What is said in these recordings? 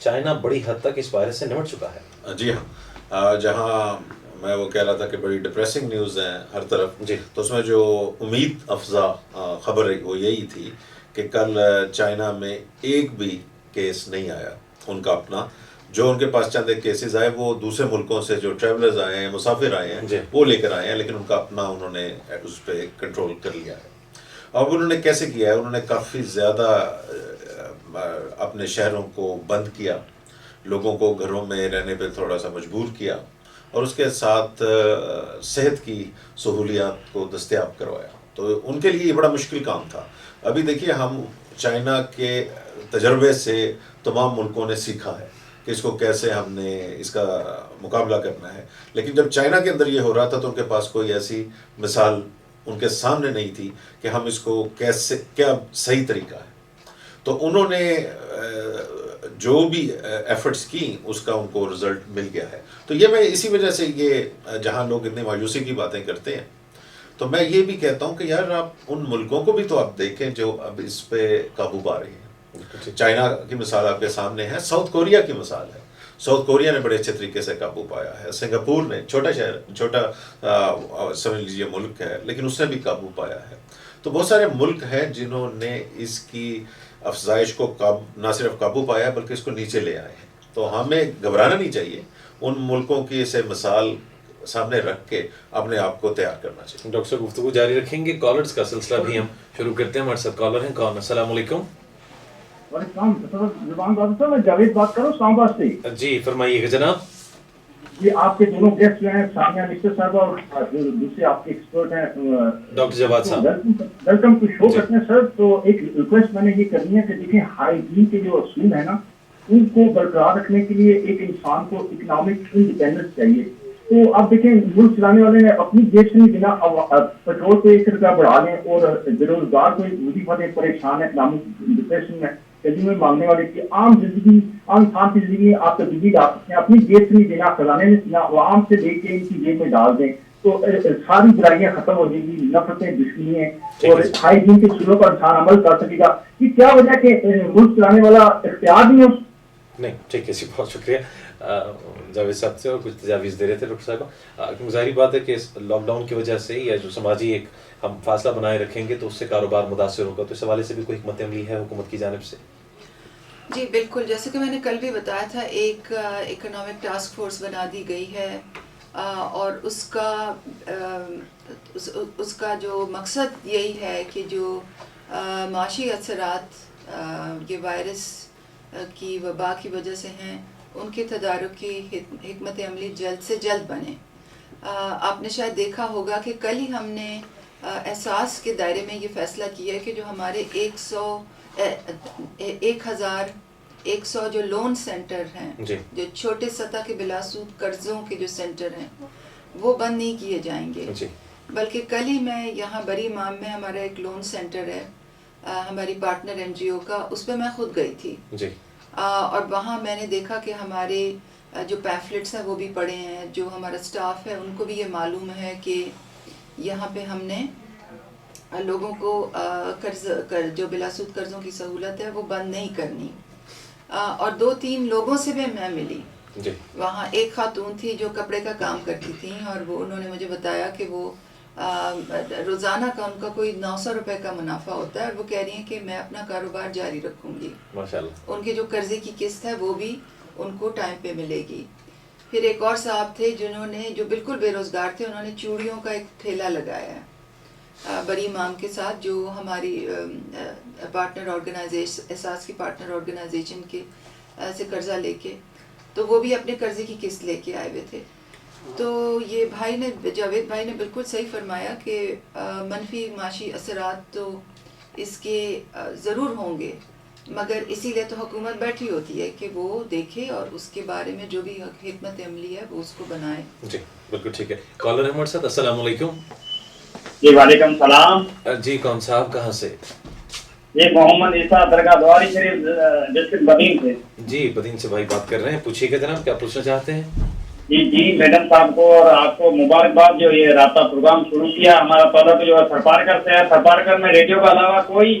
China بڑی حد تک اس وائرس سے نمٹ چکا ہے. جی ہاں، جہاں میں وہ کہہ رہا تھا کہ بڑی ڈپریسنگ نیوز ہیں ہر طرف، جی. تو اس میں جو امید افزا خبر وہ یہی تھی کہ کل چائنا میں ایک بھی کیس نہیں آیا ان کا اپنا. جو ان کے پاس چند ایک کیسز آئے وہ دوسرے ملکوں سے جو ٹریولرز آئے ہیں، مسافر آئے ہیں، جی. وہ لے کر آئے ہیں، لیکن ان کا اپنا انہوں نے اس پہ کنٹرول کر لیا ہے. اب انہوں نے کیسے کیا ہے؟ انہوں نے کافی زیادہ اپنے شہروں کو بند کیا، لوگوں کو گھروں میں رہنے پہ تھوڑا سا مجبور کیا، اور اس کے ساتھ صحت کی سہولیات کو دستیاب کروایا. تو ان کے لیے یہ بڑا مشکل کام تھا. ابھی دیکھیے، ہم چائنا کے تجربے سے تمام ملکوں نے سیکھا ہے کہ اس کو کیسے ہم نے اس کا مقابلہ کرنا ہے. لیکن جب چائنا کے اندر یہ ہو رہا تھا تو ان کے پاس کوئی ایسی مثال ان کے سامنے نہیں تھی کہ ہم اس کو کیسے، کیا صحیح طریقہ ہے. تو انہوں نے جو بھی ایفرٹس کی اس کا ان کو رزلٹ مل گیا ہے. تو یہ میں اسی وجہ سے، یہ جہاں لوگ اتنے مایوسی کی باتیں کرتے ہیں، تو میں یہ بھی کہتا ہوں کہ یار آپ ان ملکوں کو بھی تو آپ دیکھیں جو اب اس پہ قابو پا رہے ہیں. چائنا کی مثال آپ کے سامنے ہے، ساؤتھ کوریا کی مثال ہے. ساؤتھ کوریا نے بڑے اچھے طریقے سے قابو پایا ہے. سنگاپور نے، چھوٹا شہر، چھوٹا سمجھ لیجیے ملک ہے، لیکن اس نے بھی قابو پایا ہے. تو بہت سارے ملک ہیں جنہوں نے اس کی افزائش کو نہ صرف قابو پایا بلکہ اس کو نیچے لے آئے ہیں. تو ہمیں گھبرانا نہیں چاہیے، ان ملکوں کی اسے مثال سامنے رکھ کے اپنے آپ کو تیار کرنا چاہیے. ڈاکٹر صاحب گفتگو جاری رکھیں گے. کالرز کا سلسلہ بھی ہم شروع کرتے ہیں. ہمارے ساتھ کالر ہیں. کون؟ السلام علیکم. وعلیکم السلام. میں جاوید بات کر رہا ہوں اسلام آباد سے. جی فرمائیے گا جناب. یہ آپ کے دونوں گیسٹ جو ہیں، ثانیہ نشتر صاحب اور جو دوسرے آپ کے ایکسپرٹ ہیں ڈاکٹر جواد صاحب، ویلکم ٹو شو کرتے ہیں سر. تو ایک ریکویسٹ میں نے یہ کرنی ہے کہ دیکھیں، ہائیجین کے جو اصول ہیں نا، ان کو برقرار رکھنے کے لیے ایک انسان کو اکنامک انڈیپینڈنس چاہیے. تو آپ دیکھیں، ملک چلانے والے اپنی جیب سے نہیں دینا، پیٹرول پہ 1 روپیہ بڑھا لیں اور بے روزگار کو وظیفہ دیں، پریشان ہے، اکنامک ڈپریشن میں میں مانگنے والے کی عام زندگی، عام انسان کی زندگی آپ تبدیلی لا سکتے ہیں. اپنی جیب سے نہیں دینا، خزانے میں دینا، عوام سے لے کے ان کی جیب میں ڈال دیں تو ساری برائیاں ختم ہو جائیں گی، نفرتیں، دشمنیاں، اور ہائیجین کے اصولوں پر انسان عمل کر سکے گا. یہ کیا وجہ ہے کہ ملک چلانے والا اختیار نہیں ہے؟ نہیں ٹھیک ہے جی، بہت شکریہ جاوید صاحب سے. اور کچھ تجاویز دے رہے تھے ڈاکٹر صاحبہ. کیونکہ ظاہری بات ہے کہ لاک ڈاؤن کی وجہ سے یا جو سماجی ایک ہم فاصلہ بنائے رکھیں گے تو اس سے کاروبار متاثر ہوگا. تو اس حوالے سے بھی کوئی حکمت عملی ہے حکومت کی جانب سے؟ جی بالکل، جیسے کہ میں نے کل بھی بتایا تھا، ایک اکنامک ٹاسک فورس بنا دی گئی ہے، اور اس کا جو مقصد یہی ہے کہ جو معاشی اثرات یہ وائرس کی وبا کی وجہ سے ہیں، ان کے تدارک کی حکمت عملی جلد سے جلد بنے. آپ نے شاید دیکھا ہوگا کہ کل ہی ہم نے احساس کے دائرے میں یہ فیصلہ کیا ہے کہ جو ہمارے 1100 جو لون سینٹر ہیں، جو چھوٹے سطح کے بلا سود قرضوں کے جو سینٹر ہیں، وہ بند نہیں کیے جائیں گے. بلکہ کل ہی میں یہاں بری امام میں ہمارا ایک لون سینٹر ہے، ہماری پارٹنر این جی او کا، اس پہ میں خود گئی تھی. اور وہاں میں نے دیکھا کہ ہمارے جو پیمفلٹس ہیں وہ بھی پڑے ہیں، جو ہمارا سٹاف ہے ان کو بھی یہ معلوم ہے کہ یہاں پہ ہم نے لوگوں کو جو بلاسود قرضوں کی سہولت ہے وہ بند نہیں کرنی. اور 2-3 لوگوں سے بھی میں ملی. وہاں ایک خاتون تھی جو کپڑے کا کام کرتی تھیں، اور وہ انہوں نے مجھے بتایا کہ وہ روزانہ کا ان کا کوئی 900 روپے کا منافع ہوتا ہے، اور وہ کہہ رہی ہیں کہ میں اپنا کاروبار جاری رکھوں گی. ان کے جو قرضے کی قسط ہے وہ بھی ان کو ٹائم پہ ملے گی. پھر ایک اور صاحب تھے جنہوں نے، جو بالکل بے روزگار تھے، انہوں نے چوڑیوں کا ایک ٹھیلا لگایا ہے بری امام کے ساتھ، جو ہماری پارٹنر آرگنائزیشن، احساس کی پارٹنر آرگنائزیشن کے سے قرضہ لے کے، تو وہ بھی اپنے قرضے کی قسط لے کے آئے ہوئے تھے. تو یہ بھائی نے، جاوید بھائی نے بالکل صحیح فرمایا کہ منفی معاشی اثرات تو اس کے ضرور ہوں گے، مگر اسی لیے تو حکومت بیٹھی ہوتی ہے کہ وہ دیکھے اور اس کے بارے میں جو بھی حکمت عملی ہے وہ اس کو بنائے. جی بالکل ٹھیک ہے. کالر ہے ہمارے ساتھ. السلام علیکم. جی وعلیکم السلام. جی کون صاحب، کہاں سے؟ جی محمد عیسیٰ، درگاہ دواری شریف، ڈسٹرکٹ بدین سے. جی بدین سے بھائی بات کر رہے ہیں. پوچھیے گا جناب، کیا پوچھنا چاہتے ہیں؟ جی میڈم صاحب کو اور آپ کو مبارکباد، جو یہ رابطہ پروگرام شروع کیا. ہمارا تعلق جو ہے تھرپارکر سے ہے. تھرپارکر میں ریڈیو کے علاوہ کوئی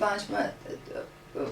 5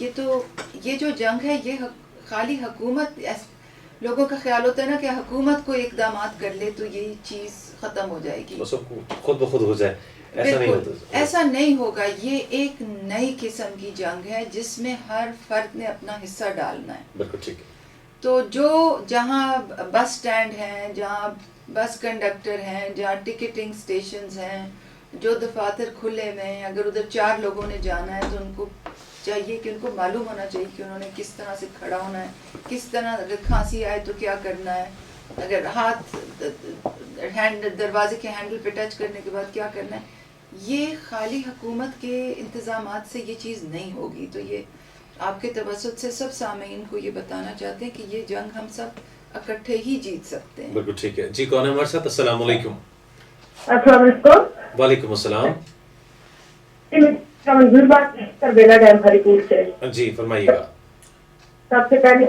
یہ جو جنگ ہے یہ خالی حکومت، لوگوں کا خیال ہوتا ہے نا کہ حکومت کو اقدامات کر لے تو یہ چیز ختم ہو جائے گی، خود بخود ہو جائے، ایسا نہیں ہوتا. ایسا نہیں ہوگا. یہ ایک نئی قسم کی جنگ ہے جس میں ہر فرد نے اپنا حصہ ڈالنا ہے. بالکل ٹھیک ہے. تو جہاں بس سٹینڈ ہیں، جہاں بس کنڈکٹر ہیں، جہاں ٹکٹنگ سٹیشنز ہیں، جو دفاتر کھلے ہوئے ہیں، اگر ادھر 4 لوگوں نے جانا ہے تو ان کو چاہیے کہ ان کو معلوم ہونا چاہیے کہ انہوں نے کس طرح سے کھڑا ہونا ہے، کس طرح اگر کھانسی آئے تو کیا کرنا ہے، اگر ہاتھ دروازے کے ہینڈل پہ ٹچ کرنے کے بعد کیا کرنا ہے. یہ خالی حکومت کے انتظامات سے یہ چیز نہیں ہوگی. تو یہ آپ کے توسط سے سب سامعین کو یہ بتانا چاہتے ہیں کہ یہ جنگ ہم سب اکٹھے ہی جیت سکتے ہیں. بالکل ٹھیک ہے. جی کون ہے ہمارے ساتھ؟ السلام علیکم. السلام علیکم. وعلیکم السلام. منظور بات کر دینا ڈیم ہری پور سے. جی فرمائیے گا. سب سے پہلے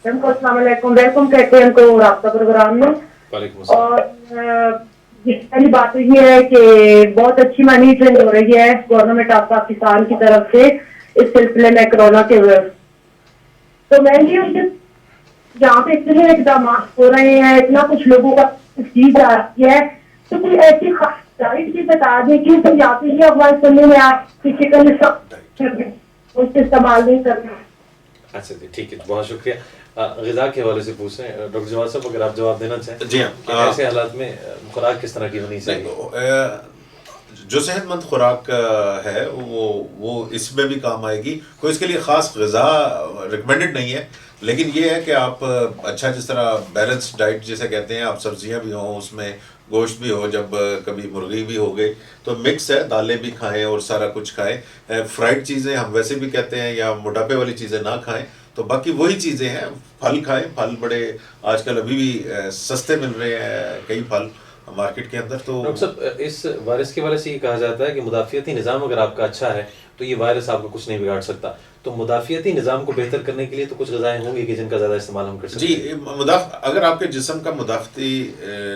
ہم کو السلام علیکم، ویلکم کہتے ہیں ہم کو رابطہ پروگرام میں. وعلیکم السلام. اور پہلی بات یہ ہے کہ بہت اچھی مانیٹرنگ ہو رہی ہے گورنمنٹ آف پاکستان کی طرف سے اس سلسلے میں کورونا کے وقت. تو میں یہ جہاں پہ اتنے اقدامات ہو رہے ہیں، اتنا کچھ لوگوں کا چیز آ رہی ہے، تو کوئی ایسی ڈائٹ بھی بتا دیں کہ یا پھر یہ ہمارے سننے میں آپ کسی کا استعمال نہیں کرنا. اچھا جی ٹھیک ہے، بہت شکریہ. غذا کے حوالے سے پوچھ رہے ہیں ڈاکٹر جواد صاحب، اگر آپ جواب دینا چاہیں. جی ہاں. ایسے حالات میں خوراک کس طرح کی ہونی چاہیے؟ جو صحت مند خوراک ہے وہ اس میں بھی کام آئے گی. کوئی اس کے لیے خاص غذا ریکمینڈڈ نہیں ہے، لیکن یہ ہے کہ آپ اچھا جس طرح بیلنس ڈائٹ جسے کہتے ہیں، آپ سبزیاں بھی ہوں، اس میں گوشت بھی ہو، جب کبھی مرغی بھی ہو گئی تو مکس ہے، دالیں بھی کھائیں اور سارا کچھ کھائیں. فرائڈ چیزیں ہم ویسے بھی کہتے ہیں یا موٹاپے والی چیزیں نہ کھائیں. تو باقی وہی چیزیں ہیں، پھل کھائیں. پھل بڑے آج کل ابھی بھی سستے مل رہے ہیں کئی پھل مارکیٹ کے اندر. تو ڈاکٹر صاحب اس وائرس کے والے سے یہ کہا جاتا ہے کہ مدافعتی نظام اگر آپ کا اچھا ہے تو یہ وائرس آپ کو کچھ نہیں بگاڑ سکتا. تو مدافعتی نظام کو بہتر کرنے کے لیے تو کچھ غذائیں ہوں گی کہ جن کا زیادہ استعمال ہم کر سکتے ہیں. جی اگر آپ کے جسم کا مدافعتی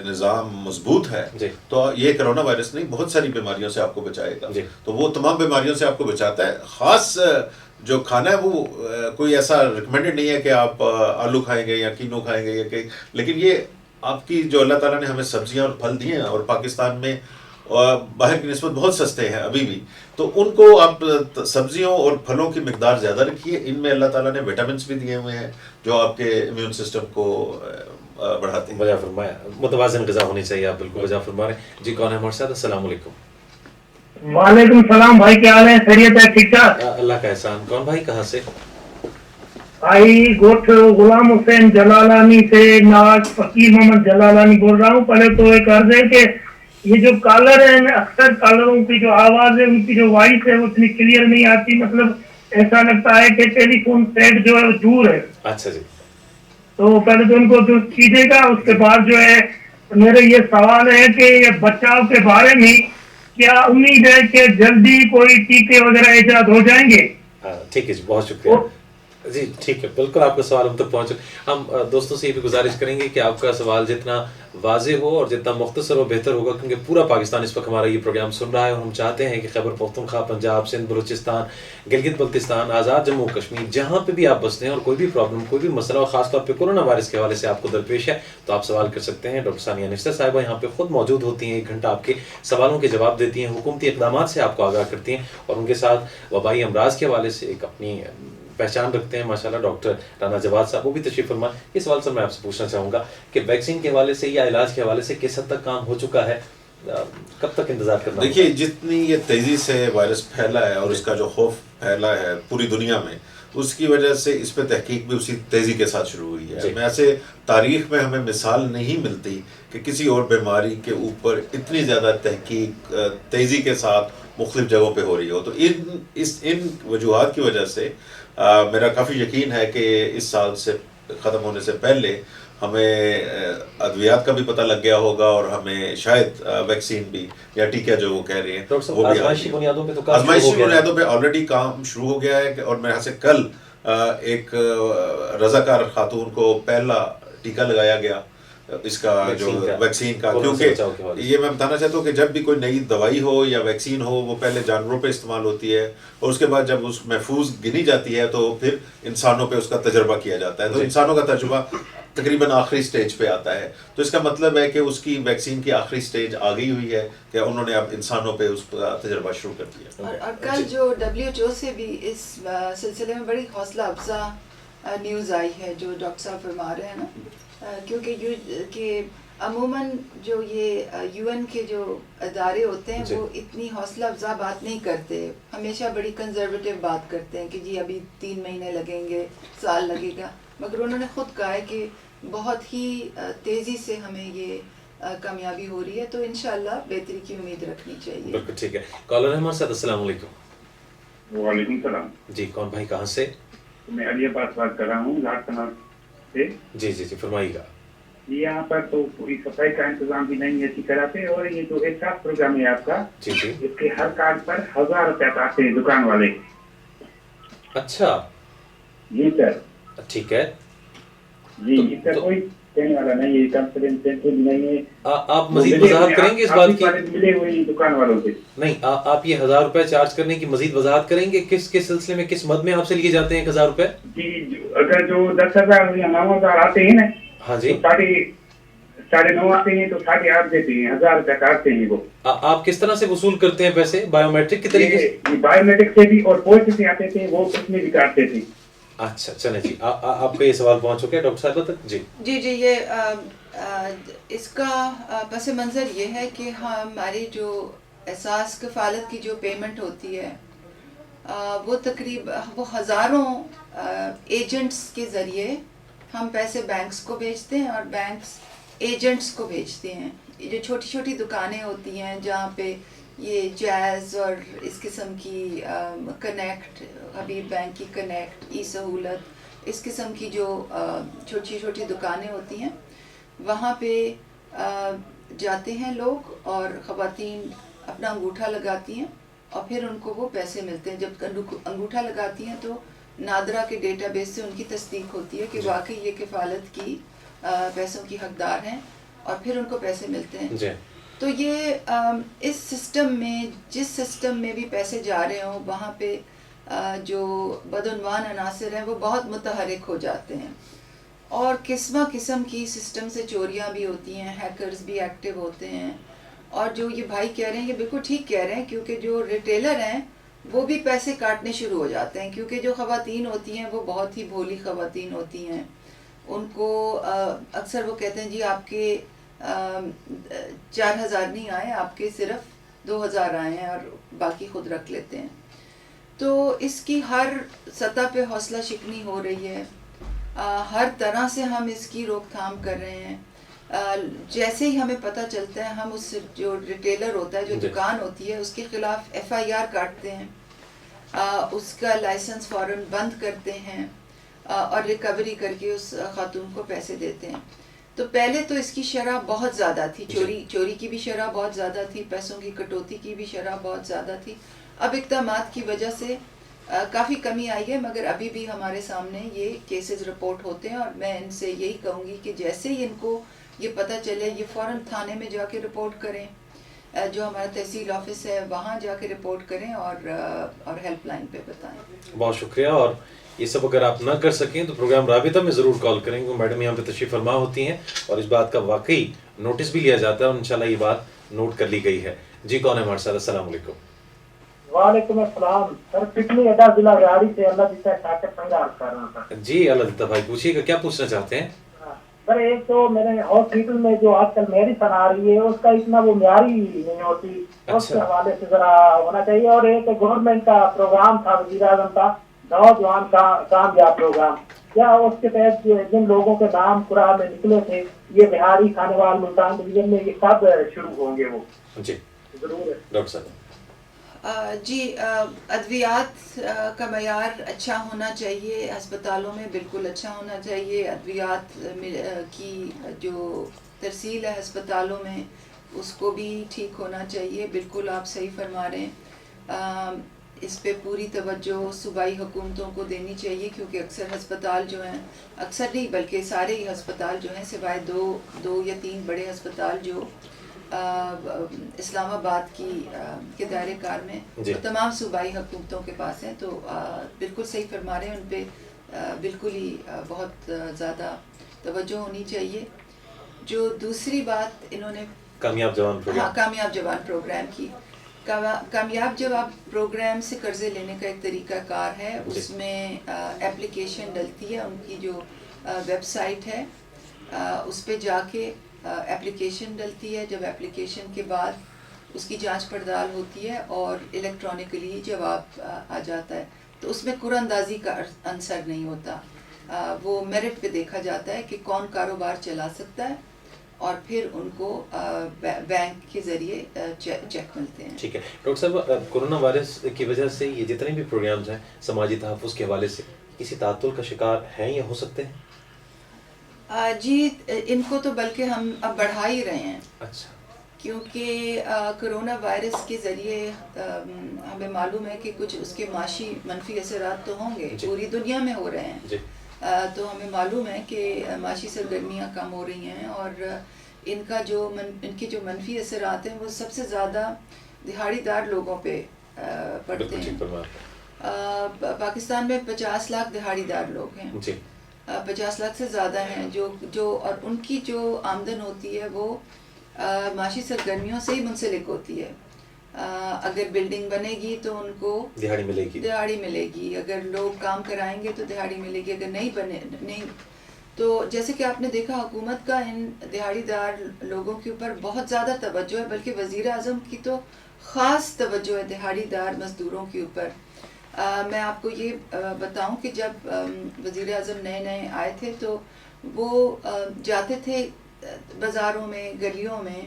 نظام مضبوط ہے تو یہ کرونا وائرس نہیں، بہت ساری بیماریوں سے آپ کو بچائے گا. تو وہ تمام بیماریوں سے آپ کو بچاتا ہے. خاص جو کھانا ہے وہ کوئی ایسا ریکمینڈڈ نہیں ہے کہ آپ آلو کھائیں گے یا کینو کھائیں گے یا کہ، لیکن یہ آپ کی جو اللہ تعالیٰ نے ہمیں سبزیاں اور پھل دیے ہیں اور پاکستان میں باہر کی نسبت بہت سستے ہیں ابھی بھی، تو ان کو آپ سبزیوں اور پھلوں کی مقدار زیادہ رکھیے. ان میں اللہ تعالیٰ نے وٹامنس بھی دیے ہوئے ہیں جو آپ کے امیون سسٹم کو بڑھاتے ہیں. وجہ فرمایا، متوازن غذا ہونی چاہیے. آپ بالکل وجہ فرما رہے ہیں. جی کون ہے ہمارے ساتھ؟ السلام علیکم. وعلیکم السلام بھائی، کیا حال ہے؟ خیریت ہے؟ ٹھیک ٹھاک؟ اللہ کا احسان. کون بھائی، کہاں سے؟ بھائی گوٹھ غلام حسین جلالانی سے، ناز فقیر محمد جلالانی بول رہا ہوں. پہلے تو ایک عرض ہے کہ یہ جو کالر ہیں، اکثر کالروں کی جو آواز ہے، ان کی جو وائس ہے وہ اتنی کلیئر نہیں آتی. مطلب ایسا لگتا ہے کہ ٹیلی فون سیٹ جو ہے وہ دور ہے. اچھا جی. تو پہلے تو ان کو درست کیجیے گا. اس کے بعد جو ہے میرے یہ سوال ہے کہ یہ بچاؤ کے بارے میں کیا امید ہے کہ جلدی کوئی ٹیکے وغیرہ ایجاد ہو جائیں گے؟ ٹھیک ہے جی، بہت شکریہ. جی ٹھیک ہے، بالکل آپ کا سوال ہم تک پہنچ. ہم دوستوں سے یہ بھی گزارش کریں گے کہ آپ کا سوال جتنا واضح ہو اور جتنا مختصر ہو بہتر ہوگا، کیونکہ پورا پاکستان اس وقت ہمارا یہ پروگرام سن رہا ہے اور ہم چاہتے ہیں کہ خیبر پختونخوا، پنجاب، سندھ، بلوچستان، گلگت بلتستان، آزاد جموں کشمیر، جہاں پہ بھی آپ بستے ہیں اور کوئی بھی پرابلم، کوئی بھی مسئلہ، اور خاص طور پہ کورونا وائرس کے حوالے سے آپ کو درپیش ہے تو آپ سوال کر سکتے ہیں. ڈاکٹر ثانیہ نشتر صاحبہ یہاں پہ خود موجود ہوتی ہیں، 1 گھنٹہ آپ کے سوالوں کے جواب دیتی ہیں، حکومتی اقدامات سے آپ کو آگاہ کرتی ہیں اور ان کے ساتھ وبائی امراض کے حوالے سے ایک اپنی پہچان رکھتے ہیں ماشاءاللہ. ڈاکٹر رانا جواد صاحب وہ بھی تشریف فرمائیں. اس سوال سے میں آپ سے پوچھنا چاہوں گا کہ ویکسین کے حوالے سے یا علاج کے حوالے سے کس حد تک کام ہو چکا ہے، کب تک انتظار کرنا؟ دیکھیے جتنی یہ تیزی سے وائرس پھیلا ہے اور اس کا جو خوف پھیلا ہے پوری دنیا میں، اس کی وجہ سے اس پہ تحقیق بھی اسی تیزی کے ساتھ شروع ہوئی ہے. میں ایسے تاریخ میں ہمیں مثال نہیں ملتی کہ کسی اور بیماری کے اوپر اتنی زیادہ تحقیق تیزی کے ساتھ مختلف جگہوں پہ ہو رہی ہو. تو ان وجوہات کی وجہ سے میرا کافی یقین ہے کہ اس سال سے ختم ہونے سے پہلے ہمیں ادویات کا بھی پتہ لگ گیا ہوگا اور ہمیں شاید ویکسین بھی یا ٹیکہ جو وہ کہہ رہے ہیں وہ بھی آزمائشی بنیادوں پہ تو آزمائشی بنیادوں پہ آلریڈی کام شروع ہو گیا ہے. اور میرے یہاں سے کل ایک رضاکار خاتون کو پہلا ٹیکہ لگایا گیا اس کا جو ویکسین کا، کورونا سے بچاؤ کے کیونکہ حوالے سے۔ یہ میں بتانا چاہتا ہوں کہ جب بھی کوئی نئی دوائی ہو یا ویکسین ہو وہ پہلے جانوروں پہ استعمال ہوتی ہے اور اس کے بعد جب اس محفوظ گنی جاتی ہے تو پھر انسانوں پہ اس کا تجربہ کیا جاتا ہے، تو جی۔ انسانوں کا تجربہ تقریباً آخری سٹیج پہ آتا ہے، تو اس کا مطلب ہے کہ اس کی ویکسین کی آخری سٹیج آ گئی ہوئی ہے کہ انہوں نے اب انسانوں پہ اس کا تجربہ شروع کر دیا۔ اور کل جو WHO سے بھی اس سلسلے میں بڑی حوصلہ افزا نیوز آئی ہے جو ڈاکٹر صاحب فرما رہے ہیں نا، کیونکہ عموماً جو یہ UN کے جو ادارے ہوتے ہیں وہ اتنی حوصلہ افزا بات نہیں کرتے، ہمیشہ بڑی کنزرویٹو بات کرتے ہیں کہ جی ابھی 3 مہینے لگیں گے، سال لگے گا، مگر انہوں نے خود کہا ہے کہ بہت ہی تیزی سے ہمیں یہ کامیابی ہو رہی ہے، تو انشاءاللہ بہتری کی امید رکھنی چاہیے۔ بالکل ٹھیک ہے۔ کالر ہے ہمارے ساتھ، السلام علیکم۔ وعلیکم السلام جی کون بھائی کہاں سے؟ میں علی عباس بات کر رہا ہوں لاڑکانہ سے۔ جی فرمائیے گا۔ یہاں پر تو پوری صفائی کا انتظام بھی نہیں اچھی طرح سے، اور یہ جو احساس پروگرام ہے آپ کا، جی اس کے ہر کارڈ پر 1000 روپے کاٹتے ہیں دکان والے۔ اچھا جی سر، ٹھیک ہے۔ جی اس کا کوئی کہنے والا نہیں ہے، کانفیڈنس نہیں ہے۔ آپ مزید وضاحت کریں گے اس بات کی؟ ملے ہوئے دکان والوں سے نہیں، آپ یہ 1000 روپے چارج کرنے کی مزید وضاحت کریں گے؟ کس سلسلے میں، کس مد میں آپ سے لیے جاتے ہیں 1000 روپے؟ جی اگر جو 10,000 یا 9,000 آتے ہیں نا، ہاں جی، 9.5 آتے ہیں تو 8.5 دیتے ہیں، 1000 روپے کاٹتے ہیں وہ۔ آپ کس طرح سے وصول کرتے ہیں پیسے؟ بایو میٹرک کے طریقے سے؟ بایو میٹرک سے بھی اور پوسٹ سے آتے تھے، وہ اس میں بھی کاٹتے تھے۔ اچھا چلیں جی، آپ کا یہ سوال پہنچ چکے ہیں ڈاکٹر صاحب تک؟ جی یہ اس کا پس منظر یہ ہے کہ ہماری جو احساس کفالت کی جو پیمنٹ ہوتی ہے وہ وہ ہزاروں ایجنٹس کے ذریعے ہم پیسے بینکس کو بھیجتے ہیں اور بینکس ایجنٹس کو بھیجتے ہیں۔ یہ جو چھوٹی چھوٹی دکانیں ہوتی ہیں جہاں پہ یہ جیز اور اس قسم کی کنیکٹ، حبیب بینک کی کنیکٹ، ای سہولت، اس قسم کی جو چھوٹی چھوٹی دکانیں ہوتی ہیں وہاں پہ جاتے ہیں لوگ اور خواتین اپنا انگوٹھا لگاتی ہیں اور پھر ان کو وہ پیسے ملتے ہیں۔ جب انگوٹھا لگاتی ہیں تو نادرا کے ڈیٹا بیس سے ان کی تصدیق ہوتی ہے کہ واقعی یہ کفالت کی پیسوں کی حقدار ہیں اور پھر ان کو پیسے ملتے ہیں۔ تو یہ اس سسٹم میں، جس سسٹم میں بھی پیسے جا رہے ہوں وہاں پہ جو بدعنوان عناصر ہیں وہ بہت متحرک ہو جاتے ہیں اور قسم کی سسٹم سے چوریاں بھی ہوتی ہیں، ہیکرز بھی ایکٹیو ہوتے ہیں۔ اور جو یہ بھائی کہہ رہے ہیں یہ بالکل ٹھیک کہہ رہے ہیں، کیونکہ جو ریٹیلر ہیں وہ بھی پیسے کاٹنے شروع ہو جاتے ہیں، کیونکہ جو خواتین ہوتی ہیں وہ بہت ہی بھولی خواتین ہوتی ہیں۔ ان کو اکثر وہ کہتے ہیں جی آپ کے 4000 نہیں آئے، آپ کے صرف 2000 آئے ہیں اور باقی خود رکھ لیتے ہیں۔ تو اس کی ہر سطح پہ حوصلہ شکنی ہو رہی ہے، ہر طرح سے ہم اس کی روک تھام کر رہے ہیں۔ جیسے ہی ہمیں پتہ چلتا ہے ہم اس جو ریٹیلر ہوتا ہے، جو دکان ہوتی ہے، اس کے خلاف FIR کاٹتے ہیں، اس کا لائسنس فوراً بند کرتے ہیں اور ریکوری کر کے اس خاتون کو پیسے دیتے ہیں۔ تو پہلے تو اس کی شرح بہت زیادہ تھی، چوری کی بھی شرح بہت زیادہ تھی، پیسوں کی کٹوتی کی بھی شرح بہت زیادہ تھی۔ اب اقدامات کی وجہ سے کافی کمی آئی ہے، مگر ابھی بھی ہمارے سامنے یہ کیسز رپورٹ ہوتے ہیں اور میں ان سے یہی کہوں گی کہ جیسے ہی ان کو یہ پتہ چلے یہ فوراً تھانے میں جا کے رپورٹ کریں، جو ہمارا تحصیل آفس ہے وہاں جا کے رپورٹ کریں اور ہیلپ لائن پہ بتائیں۔ بہت شکریہ۔ اور یہ سب اگر آپ نہ کر سکیں تو پروگرام رابطہ میں ضرور کال کریں گے، میڈم یہاں پہ تشریف فرما ہوتی ہیں اور اس بات کا واقعی نوٹس بھی لیا جاتا ہے اور انشاءاللہ یہ بات نوٹ کر لی گئی ہے۔ جی کون ہے ہمارے ساتھ؟ السلام علیکم۔ وعلیکم السلام سر، پچھلی ادا ضلع ریاڑی سے اللہ دیتا شاکر سنگار کر رہا تھا۔ جی اللہ دیتا بھائی، پوچھیے گا کیا پوچھنا چاہتے ہیں؟ سر ایک تو میرے ہاسپٹل میں جو آج کل میڈیسن آ رہی ہے اس کا اتنا وہ معیاری نہیں ہوتی، اس کے حوالے سے ذرا ہونا چاہیے۔ اور ایک گورنمنٹ کا پروگرام تھا وزیر اعظم کا نوجوان کا کامیاب پروگرام، کیا اس کے تحت جن لوگوں کے نام قرآن میں نکلے تھے یہ بہاری کھانے وال ملتان ڈویژن میں یہ کب شروع ہوں گے؟ وہ جی ضرور ڈاکٹر صاحب۔ جی ادویات کا معیار اچھا ہونا چاہیے، ہسپتالوں میں بالکل اچھا ہونا چاہیے۔ ادویات کی جو ترسیل ہے ہسپتالوں میں اس کو بھی ٹھیک ہونا چاہیے، بالکل آپ صحیح فرما رہے ہیں۔ اس پہ پوری توجہ صوبائی حکومتوں کو دینی چاہیے، کیونکہ اکثر ہسپتال جو ہیں، اکثر نہیں بلکہ سارے ہی ہسپتال جو ہیں سوائے دو یا تین بڑے ہسپتال جو اسلام آباد کے دائرے کار میں، وہ تمام صوبائی حکومتوں کے پاس ہیں. تو بالکل صحیح فرما رہے ہیں، ان پہ بالکل ہی بہت زیادہ توجہ ہونی چاہیے. جو دوسری بات انہوں نے کامیاب جوان پروگرام، کامیاب جوان پروگرام کی، کامیاب جوان پروگرام سے قرضے لینے کا ایک طریقہ کار ہے. اس میں اپلیکیشن ڈلتی ہے، ان کی جو ویب سائٹ ہے اس پہ جا کے اپلیکیشن ڈلتی ہے. جب اپلیکیشن کے بعد اس کی جانچ پڑتال ہوتی ہے اور الیکٹرانکلی جواب آ جاتا ہے، تو اس میں قرعہ اندازی کا عنصر نہیں ہوتا. وہ میرٹ پہ دیکھا جاتا ہے کہ کون کاروبار چلا سکتا ہے، اور پھر ان کو بینک کے ذریعے چیک ملتے ہیں. ٹھیک ہے ڈاکٹر صاحب، کورونا وائرس کی وجہ سے یہ جتنے بھی پروگرامز ہیں سماجی تحفظ کے حوالے سے کسی تعطل کا شکار ہیں یا ہو سکتے ہیں؟ جی ان کو تو بلکہ ہم اب بڑھا ہی رہے ہیں. اچھا. کیونکہ کرونا وائرس کے ذریعے ہمیں معلوم ہے کہ کچھ اس کے معاشی منفی اثرات تو ہوں گے، پوری دنیا میں ہو رہے ہیں. تو ہمیں معلوم ہے کہ معاشی سرگرمیاں کم ہو رہی ہیں، اور ان کی جو منفی اثرات ہیں وہ سب سے زیادہ دہاڑی دار لوگوں پہ پڑتے ہیں. پاکستان میں 50 لاکھ دہاڑی دار لوگ ہیں، 50 لاکھ سے زیادہ ہیں جو اور ان کی جو آمدن ہوتی ہے وہ معاشی سرگرمیوں سے ہی منسلک ہوتی ہے. اگر بلڈنگ بنے گی تو ان کو دہاڑی ملے گی، اگر لوگ کام کرائیں گے تو دہاڑی ملے گی، اگر نہیں تو جیسے کہ آپ نے دیکھا حکومت کا ان دہاڑی دار لوگوں کے اوپر بہت زیادہ توجہ ہے، بلکہ وزیر اعظم کی تو خاص توجہ ہے دہاڑی دار مزدوروں کے اوپر. میں آپ کو یہ بتاؤں کہ جب وزیر اعظم نئے آئے تھے تو وہ جاتے تھے بازاروں میں، گلیوں میں،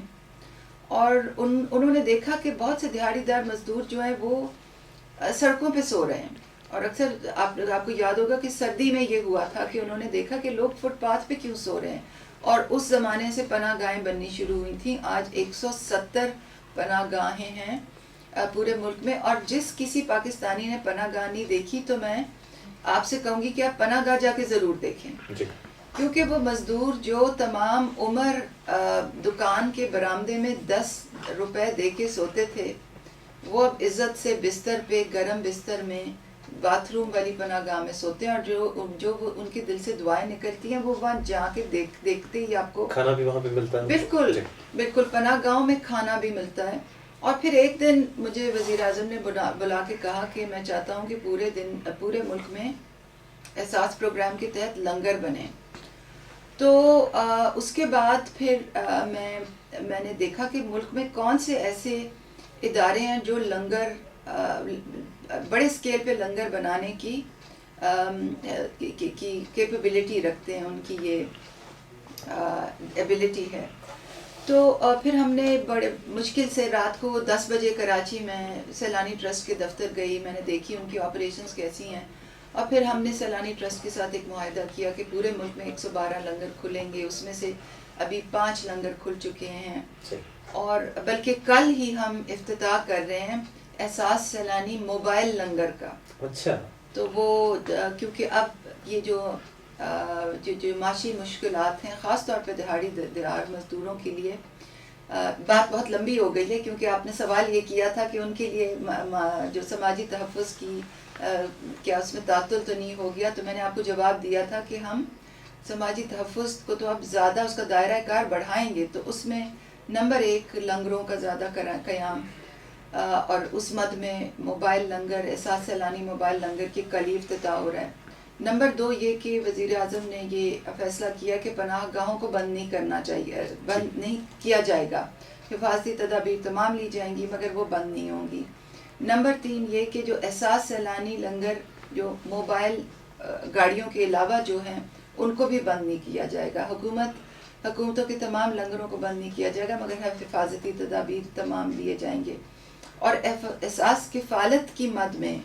اور انہوں نے دیکھا کہ بہت سے دہاڑی دار مزدور جو ہیں وہ سڑکوں پہ سو رہے ہیں. اور اکثر آپ کو یاد ہوگا کہ سردی میں یہ ہوا تھا کہ انہوں نے دیکھا کہ لوگ فٹ پاتھ پہ کیوں سو رہے ہیں، اور اس زمانے سے پناہ گاہیں بننی شروع ہوئی تھیں. آج 170 پناہ گاہیں ہیں پورے ملک میں، اور جس کسی پاکستانی نے پناہ گاہ نہیں دیکھی تو میں آپ سے کہوں گی کہ آپ پناہ گاہ جا کے ضرور دیکھیں. کیونکہ وہ مزدور جو تمام عمر دکان کے برآمدے میں 10 روپے دے کے سوتے تھے، وہ اب عزت سے بستر پہ، گرم بستر میں، باتھ روم والی پناہ گاہ میں سوتے ہیں، اور جو ان کے دل سے دعائیں نکلتی ہیں وہ وہاں جا کے دیکھتے ہی آپ کو کھانا بھی وہاں پہ ملتا ہے. بالکل پناہ گاہوں میں کھانا بھی ملتا ہے. اور پھر ایک دن مجھے وزیر اعظم نے بلا کے کہا کہ میں چاہتا ہوں کہ پورے ملک میں احساس پروگرام کے تحت لنگر بنے. تو اس کے بعد پھر میں نے دیکھا کہ ملک میں کون سے ایسے ادارے ہیں جو لنگر بڑے اسکیل پہ لنگر بنانے کی کیپیبلٹی رکھتے ہیں، ان کی یہ ایبلٹی ہے. تو پھر ہم نے بڑے مشکل سے رات کو 10 بجے کراچی میں سیلانی ٹرسٹ کے دفتر گئی، میں نے دیکھی ان کی آپریشنز کیسی ہیں، اور پھر ہم نے سیلانی ٹرسٹ کے ساتھ ایک معاہدہ کیا کہ پورے ملک میں 112 لنگر کھلیں گے. اس میں سے ابھی 5 لنگر کھل چکے ہیں، اور بلکہ کل ہی ہم افتتاح کر رہے ہیں احساس سیلانی موبائل لنگر کا. اچھا. تو وہ کیونکہ اب یہ جو معاشی مشکلات ہیں خاص طور پہ دہاڑی دار مزدوروں کے لیے، بات بہت لمبی ہو گئی ہے کیونکہ آپ نے سوال یہ کیا تھا کہ ان کے لیے جو سماجی تحفظ کی کیا اس میں تعطل تو نہیں ہو گیا. تو میں نے آپ کو جواب دیا تھا کہ ہم سماجی تحفظ کو تو اب زیادہ اس کا دائرہ کار بڑھائیں گے. تو اس میں نمبر 1 لنگروں کا زیادہ قیام، اور اس مد میں موبائل لنگر، احساس سیلانی موبائل لنگر کی کل ہی افتتاح ہو رہا ہے. نمبر 2 یہ کہ وزیر اعظم نے یہ فیصلہ کیا کہ پناہ گاہوں کو بند نہیں کرنا چاہیے، بند نہیں کیا جائے گا. حفاظتی تدابیر تمام لی جائیں گی مگر وہ بند نہیں ہوں گی. نمبر 3 یہ کہ جو احساس سیلانی لنگر جو موبائل گاڑیوں کے علاوہ جو ہیں ان کو بھی بند نہیں کیا جائے گا. حکومتوں کے تمام لنگروں کو بند نہیں کیا جائے گا مگر حفاظتی تدابیر تمام لیے جائیں گے. اور احساس کفالت کی مد میں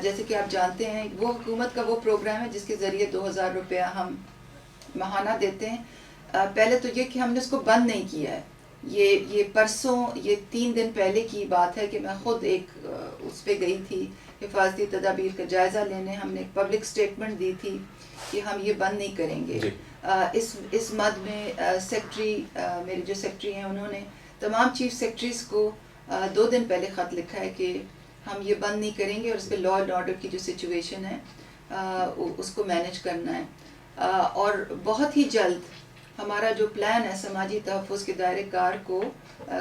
جیسے کہ آپ جانتے ہیں وہ حکومت کا وہ پروگرام ہے جس کے ذریعے 2000 روپیہ ہم ماہانہ دیتے ہیں. پہلے تو یہ کہ ہم نے اس کو بند نہیں کیا ہے، یہ پرسوں یہ 3 دن پہلے کی بات ہے کہ میں خود ایک اس پہ گئی تھی حفاظتی تدابیر کا جائزہ لینے. ہم نے ایک پبلک اسٹیٹمنٹ دی تھی کہ ہم یہ بند نہیں کریں گے. اس مد میں سیکٹری میرے جو سیکٹری ہیں انہوں نے تمام چیف سیکٹریز کو 2 دن پہلے خط لکھا ہے کہ ہم یہ بند نہیں کریں گے اور اس پہ لا اینڈ آرڈر کی جو سچویشن ہے اس کو مینیج کرنا ہے. اور بہت ہی جلد ہمارا جو پلان ہے سماجی تحفظ کے دائرہ کار کو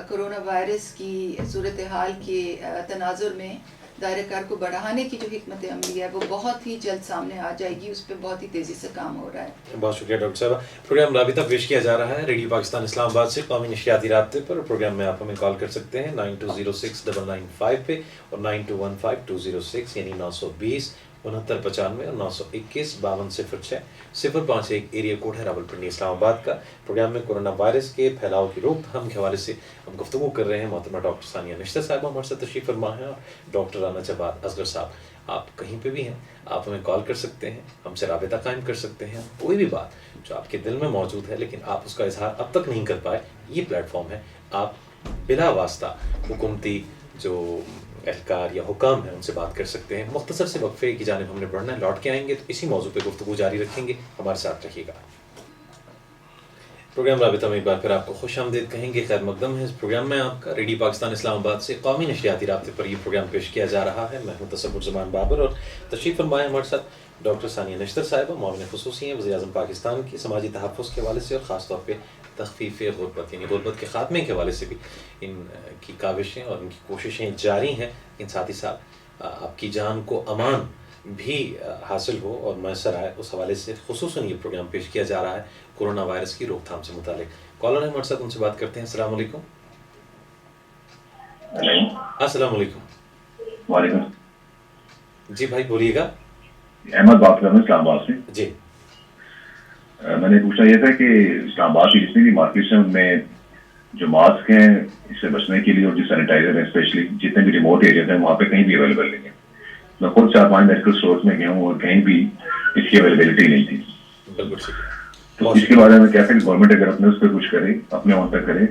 کرونا وائرس کی صورتحال کے تناظر میں دائرہ کار کو بڑھانے کی جو حکمت عملی ہے وہ بہت ہی جلد سامنے آ جائے گی. اس پہ بہت ہی تیزی سے کام ہو رہا ہے. بہت شکریہ ڈاکٹر صاحبہ. پروگرام رابطہ پیش کیا جا رہا ہے ریڈیو پاکستان اسلام آباد سے قومی نشریاتی رابطے پر. پروگرام میں آپ ہمیں کال کر سکتے ہیں 92069995 پہ اور 9215-206 یعنی 920 6995 اور 921 5206 051 ایریا کوڈ ہے راولپنڈی اسلام آباد کا. پروگرام میں کورونا وائرس کے پھیلاؤ کی روک تھام کے حوالے سے ہم گفتگو کر رہے ہیں. محترمہ ڈاکٹر ثانیہ نشتر صاحبہ ہمارے ساتھ تشریف فرما ہے اور ڈاکٹر رانا جواد اصغر صاحب. آپ کہیں پہ بھی ہیں آپ ہمیں کال کر سکتے ہیں, ہم سے رابطہ قائم کر سکتے ہیں. کوئی بھی بات جو آپ کے دل میں موجود ہے لیکن آپ اس کا اظہار اب تک نہیں کر پائے, یہ پلیٹ فارم ہے. آپ بلا واسطہ حکومتی جو اہلکار یا حکام ہیں ان سے بات کر سکتے ہیں. مختصر سے وقفے کی جانب ہم نے بڑھنا ہے, لوٹ کے آئیں گے تو اسی موضوع پہ گفتگو جاری رکھیں گے. ہمارے ساتھ رہیے گا. پروگرام رابطہ میں ایک بار پھر آپ کو خوش آمدید کہیں گے, خیر مقدم ہے. اس پروگرام میں آپ کا ریڈیو پاکستان اسلام آباد سے قومی نشریاتی رابطے پر یہ پروگرام پیش کیا جا رہا ہے. میں ہوں تصور زمان بابر اور تشریف فرمائے ہمارے ساتھ ڈاکٹر ثانیہ نشتر صاحبہ, معاون خصوصی ہیں وزیر اعظم پاکستان کی سماجی تحفظ کے حوالے سے اور خاص طور پہ تخفیف غربت یعنی غربت کے خاتمے کے حوالے سے بھی ان کی کاوشیں اور ان کی کوششیں جاری ہیں. لیکن ساتھ ہی ساتھ آپ کی جان کو امان بھی حاصل ہو اور میسر آئے, اس حوالے سے خصوصاً یہ پروگرام پیش کیا جا رہا ہے کورونا وائرس کی روک تھام سے متعلق. کالر ہیں ہمارے ساتھ, ان سے بات کرتے ہیں. السلام علیکم. السلام علیکم. وعلیکم. جی بھائی بولیے گا. احمد بات کر رہا ہوں اسلام آباد سے. جی میں نے پوچھنا یہ تھا کہ اسلام آباد کی جتنی بھی مارکیٹس ہیں ان میں جو ماسک ہیں اس سے بچنے کے لیے اور جو سینیٹائزر ہیں اسپیشلی جتنے بھی ریموٹ ایریاز ہیں وہاں پہ کہیں بھی اویلیبل نہیں ہے. میں خود 4-5 میڈیکل اسٹورس میں گیا ہوں اور کہیں بھی اس کی اویلیبلٹی نہیں تھی. بالکل ٹھیک ہے. تو اس کے بارے میں کیا کہ گورنمنٹ اگر اپنے اس پہ کچھ کرے, اپنے وہاں پہ کرے,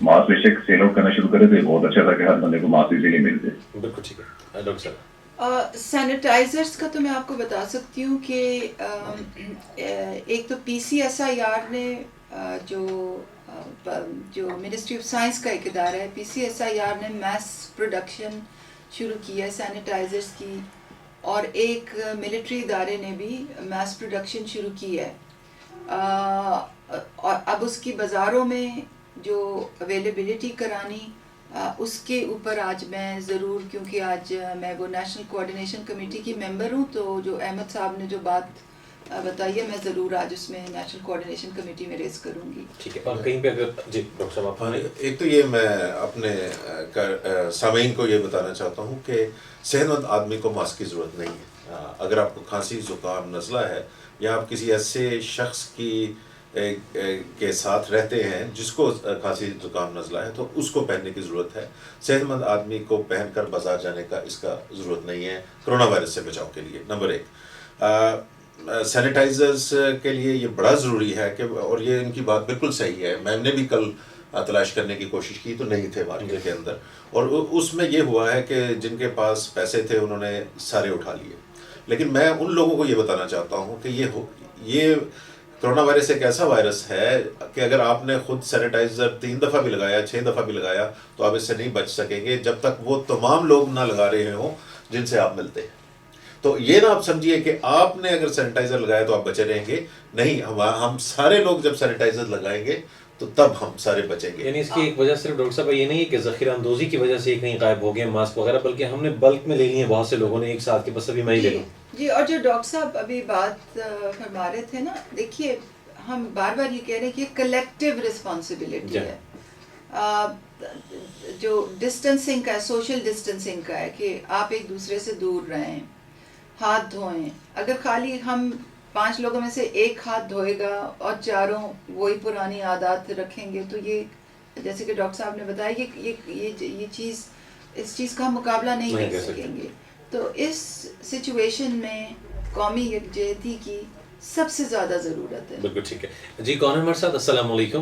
ماسک بے شک سیل آؤٹ کرنا شروع کرے تو یہ بہت اچھا تھا کہ ہر بندے کو ماسک ایزیلی مل جائے. بالکل ٹھیک ہے. ڈاکٹر صاحب سینیٹائزرز کا تو میں آپ کو بتا سکتی ہوں کہ ایک تو PCSIR نے جو منسٹری آف سائنس کا ایک ادارہ ہے, PCSIR نے میس پروڈکشن شروع کی ہے سینیٹائزرز کی, اور ایک ملٹری ادارے نے بھی میس پروڈکشن شروع کی ہے. اور اب اس کی بازاروں میں جو اویلیبلٹی کرانی اس کے اوپر آج میں ضرور, کیونکہ آج میں وہ نیشنل کوآرڈینیشن کمیٹی کی ممبر ہوں, تو جو احمد صاحب نے جو بات بتائی ہے میں ضرور آج اس میں نیشنل کوآرڈینیشن کمیٹی میں ریز کروں گی. ٹھیک ہے. اور کہیں پہ اگر جی ڈاکٹر صاحب ایک تو یہ میں اپنے سامعین کو یہ بتانا چاہتا ہوں کہ صحت مند آدمی کو ماسک کی ضرورت نہیں ہے. اگر آپ کو کھانسی زکام نزلہ ہے یا آپ کسی ایسے شخص کے ساتھ رہتے ہیں جس کو کھانسی زکام نزلہ ہے تو اس کو پہننے کی ضرورت ہے. صحت مند آدمی کو پہن کر بازار جانے کا اس کا ضرورت نہیں ہے کرونا وائرس سے بچاؤ کے لیے. نمبر 1 سینیٹائزرز کے لیے یہ بڑا ضروری ہے کہ, اور یہ ان کی بات بالکل صحیح ہے, میں نے بھی کل تلاش کرنے کی کوشش کی تو نہیں تھے مارکیٹ کے اندر, اور اس میں یہ ہوا ہے کہ جن کے پاس پیسے تھے انہوں نے سارے اٹھا لیے. لیکن میں ان لوگوں کو یہ بتانا چاہتا ہوں کہ یہ کرونا وائرس ایک ایسا وائرس ہے کہ اگر آپ نے خود سینیٹائزر 3 دفعہ بھی لگایا 6 دفعہ بھی لگایا تو آپ اس سے نہیں بچ سکیں گے جب تک وہ تمام لوگ نہ لگا رہے ہوں جن سے آپ ملتے ہیں. تو یہ نہ آپ سمجھیے کہ آپ نے اگر سینیٹائزر لگایا تو آپ بچے رہیں گے, نہیں, ہم سارے لوگ جب سینیٹائزر لگائیں گے تو تب ہم سارے بچیں گے. یعنی اس کی ایک وجہ صرف ڈاکٹر صاحب یہ نہیں ہے کہ ذخیرہ اندوزی کی وجہ سے کہیں غائب ہو گئے ماسک وغیرہ, بلکہ ہم نے بلک میں لے لیے ہیں بہت سے لوگوں نے ایک ساتھ کے, بس ابھی میں ہی لے لوں. جی, اور جو ڈاکٹر صاحب ابھی بات فرما رہے تھے نا, دیکھیے ہم بار بار یہ کہہ رہے ہیں کہ کلیکٹیو رسپانسبلٹی ہے. جو ڈسٹنسنگ کا ہے, سوشل ڈسٹنسنگ کا ہے کہ آپ ایک دوسرے سے دور رہیں, ہاتھ دھوئیں. اگر خالی ہم 5 لوگوں میں سے ایک ہاتھ دھوئے گا اور چاروں وہی پرانی عادات رکھیں گے تو یہ جیسے کہ ڈاکٹر صاحب نے بتایا یہ چیز, اس چیز کا ہم مقابلہ نہیں کر سکیں گے. تو اس سچویشن میں قومی یکجہتی کی سب سے زیادہ ضرورت ہے. بالکل ٹھیک ہے. جی کون ہے ہمارے ساتھ؟ السلام علیکم.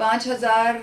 5000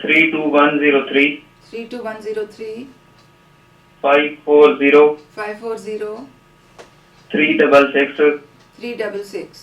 32103 32103 540 540 366 366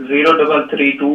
0332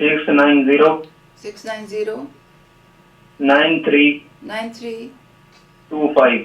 690 93 25।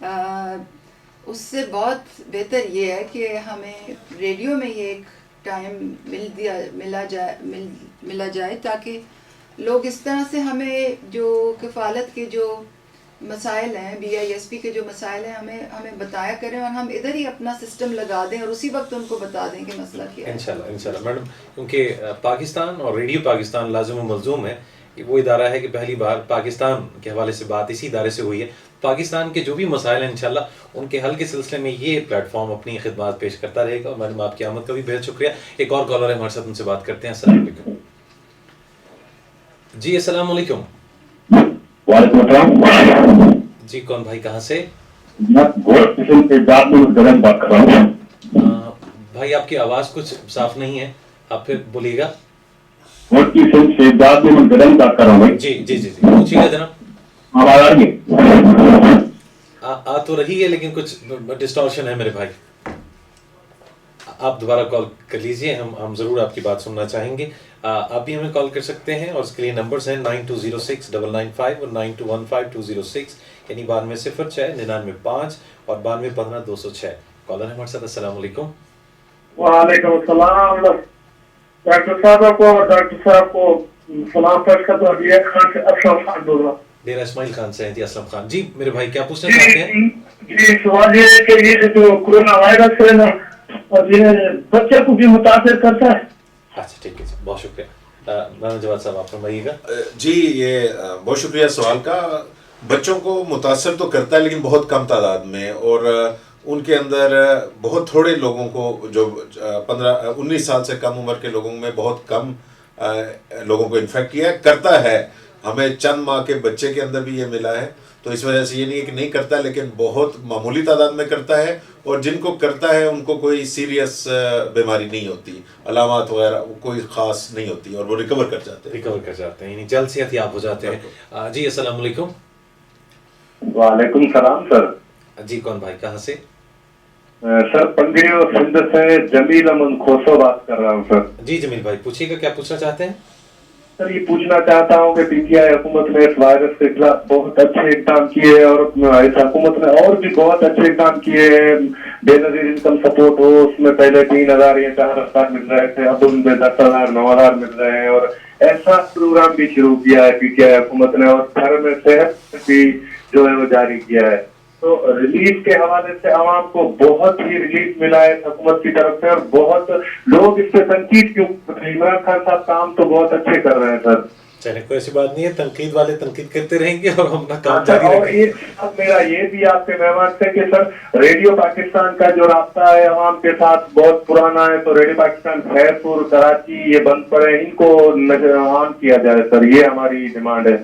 اس سے بہت بہتر یہ ہے کہ ہمیں ریڈیو میں یہ ایک ٹائم ملا جائے تاکہ لوگ اس طرح سے ہمیں جو کفالت کے جو مسائل ہیں BISP کے جو مسائل ہیں ہمیں بتایا کریں اور ہم ادھر ہی اپنا سسٹم لگا دیں اور اسی وقت ان کو بتا دیں کہ مسئلہ کیا ہے. انشاءاللہ میڈم، کیونکہ پاکستان اور ریڈیو پاکستان لازم و ملزوم ہے. وہ ادارہ ہے کہ پہلی بار پاکستان کے حوالے سے بات اسی ادارے سے ہوئی ہے. پاکستان کے جو بھی مسائل ہیں انشاءاللہ ان کے حل کے سلسلے میں یہ پلیٹ فارم اپنی خدمات پیش کرتا رہے گا. اور میڈم آپ کی آمد کا بھی بہت شکریہ. ایک اور کالر ہے ہمارے ساتھ، ان سے بات کرتے ہیں. السلام علیکم. جی السلام علیکم. وعلیکم السلام. جی کون بھائی کہاں سے؟ بات کر رہا ہوں. بھائی آپ کی آواز کچھ صاف نہیں ہے، آپ پھر بولیے گا. بات کر رہا ہوں. جی جی جی جی پوچھیے گا جناب. آواز آ رہی ہے؟ آ تو رہی ہے لیکن کچھ ڈسٹورشن ہے میرے بھائی. آپ دوبارہ کال کر لیجئے، ہم ضرور آپ کی بات سننا چاہیں گے. آپ بھی ہمیں کال کر سکتے ہیں اور اس کے لیے نمبرز ہیں 92069995 اور 92152006، یعنی 92069995 اور 9215-206. کالر ہے ہمارے ساتھ. السلام علیکم. وعلیکم السلام. ڈاکٹر صاحب کو سلام پیش کرتا ہوں. اسلم خان بول رہا ہوں. ڈیرہ اسماعیل خان سے ہیں. اسلم خان جی میرے بھائی کیا پوچھنا چاہتے ہیں؟ جی سوال یہ ہے کہ یہ جو کورونا وائرس ہے نا اور یہ بچے کو بھی متاثر کرتا ہے. اچھا ٹھیک ہے جی، بہت شکریہ. مولانا جواد صاحب آپ فرمائیے گا. جی یہ بہت شکریہ سوال کا. بچوں کو متاثر تو کرتا ہے لیکن بہت کم تعداد میں، اور ان کے اندر بہت تھوڑے لوگوں کو، جو 15-19 سال سے کم عمر کے لوگوں میں بہت کم لوگوں کو انفیکٹ کیا ہے. کرتا ہے، ہمیں چند ماہ کے بچے کے اندر بھی یہ ملا ہے، تو اس وجہ سے یہ نہیں ہے کہ نہیں کرتا، لیکن بہت معمولی تعداد میں کرتا ہے. اور جن کو کرتا ہے ان کو کوئی سیریس بیماری نہیں ہوتی، علامات وغیرہ کوئی خاص نہیں ہوتی، اور وہ ریکور کر جاتے ہیں، یعنی جلد صحت یاب ہو جاتے ہیں. جی السلام علیکم. وعلیکم السلام سر. جی کون بھائی کہاں سے؟ سر پنڈی اور سندھ سے جمیل امن کھوسو بات کر رہا ہوں سر. جی جمیل بھائی پوچھیے گا، کیا پوچھنا چاہتے ہیں؟ سر یہ پوچھنا چاہتا ہوں کہ PTI حکومت نے اس وائرس کے خلاف بہت اچھے اقدام کیے اور اس حکومت نے اور بھی بہت اچھے اقدام کیے ہیں. بے نظیر انکم سپورٹ ہو، اس میں پہلے 3,000 یا 4,000 مل رہے تھے، اب ان میں 10,000 9,000 مل رہے ہیں، اور ایسا پروگرام بھی شروع کیا ہے PTI حکومت نے، اور گھر میں صحت بھی جو ہے وہ جاری کیا ہے. تو ریلیف کے حوالے سے عوام کو بہت ہی ریلیف ملا ہے حکومت کی طرف سے، اور بہت لوگ اس پہ تنقید کیوں. عمران خان صاحب کام تو بہت اچھے کر رہے ہیں سر. چلے کوئی ایسی بات نہیں ہے، تنقید والے تنقید کرتے رہیں گے اور ہم اپنا کام جاری رکھیں گے. اور میرا یہ بھی آپ کے مہمان سے کہ سر ریڈیو پاکستان کا جو رابطہ ہے عوام کے ساتھ بہت پرانا ہے، تو ریڈیو پاکستان خیر پور کراچی یہ بند پڑے، ان کو آن کیا جائے سر، یہ ہماری ڈیمانڈ ہے.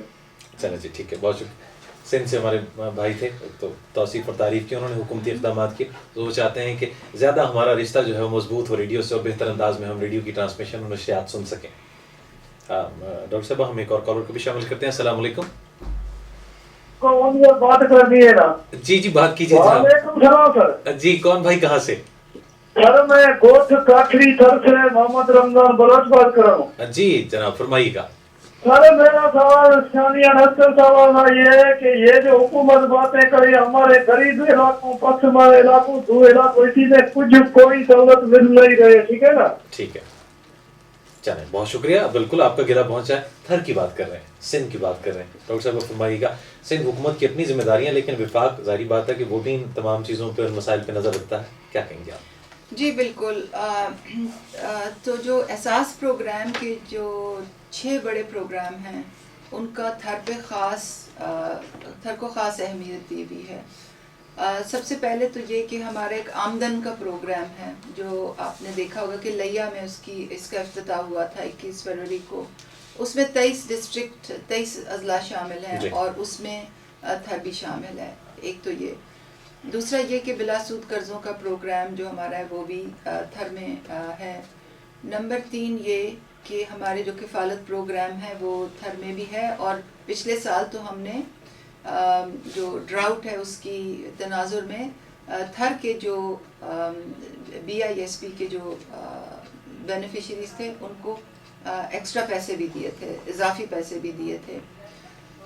چلے جی ٹھیک ہے، بہت شکریہ. سندھ سے ہمارے بھائی تھے، تو توصیف اور تعریف کی انہوں نے، حکومتی اقدامات کی. تو وہ چاہتے ہیں کہ زیادہ ہمارا رشتہ جو ہے وہ مضبوط ہو ریڈیو سے، اور بہتر انداز میں ہم ریڈیو کی ٹرانسمیشن اور نشریات سن سکیں. ڈاکٹر صاحب ہم ایک اور کالر کو بھی شامل کرتے ہیں. السلام علیکم. بات کر دیے نا. جی جی بات کیجیے سر. جی کون بھائی کہاں سے؟ سر میں گوشت کاٹری تھر سے محمد رمضان بلوچ بات کر رہا ہوں. جی جناب فرمائیے گا. سر میرا سوال سوال یہ ہے کہ یہ جو حکومت باتیں کری ہمارے غریب علاقوں، پسماں علاقوں، دو علاقوں، اسی میں کچھ کوئی سہولت مل نہیں رہی. ٹھیک ہے نا؟ ٹھیک ہے چلیں بہت شکریہ. بالکل آپ کا گلہ پہنچا ہے. تھر کی بات کر رہے ہیں، سندھ کی بات کر رہے ہیں. ڈاکٹر صاحب فرمائیے گا. سندھ حکومت کی اپنی ذمہ داریاں، لیکن وفاق ظاہری بات ہے کہ وہ بھی ان تمام چیزوں پہ، مسائل پہ نظر رکھتا ہے. کیا کہیں گے آپ؟ جی بالکل. تو جو اساس پروگرام کے جو 6 بڑے پروگرام ہیں ان کا تھر کو خاص اہمیت دی ہوئی ہے. سب سے پہلے تو یہ کہ ہمارا ایک آمدن کا پروگرام ہے، جو آپ نے دیکھا ہوگا کہ لیا میں اس کا افتتاح ہوا تھا 21 فروری کو. اس میں 23 ڈسٹرکٹ، 23 اضلاع شامل ہیں، اور اس میں تھر بھی شامل ہے. ایک تو یہ. دوسرا یہ کہ بلا سود قرضوں کا پروگرام جو ہمارا ہے وہ بھی تھر میں ہے. نمبر 3 یہ کہ ہمارے جو کفالت پروگرام ہے وہ تھر میں بھی ہے. اور پچھلے سال تو ہم نے جو ڈراؤٹ ہے اس کی تناظر میں تھر کے جو BISP کے جو بینیفیشریز تھے ان کو ایکسٹرا پیسے بھی دیے تھے، اضافی پیسے بھی دیے تھے.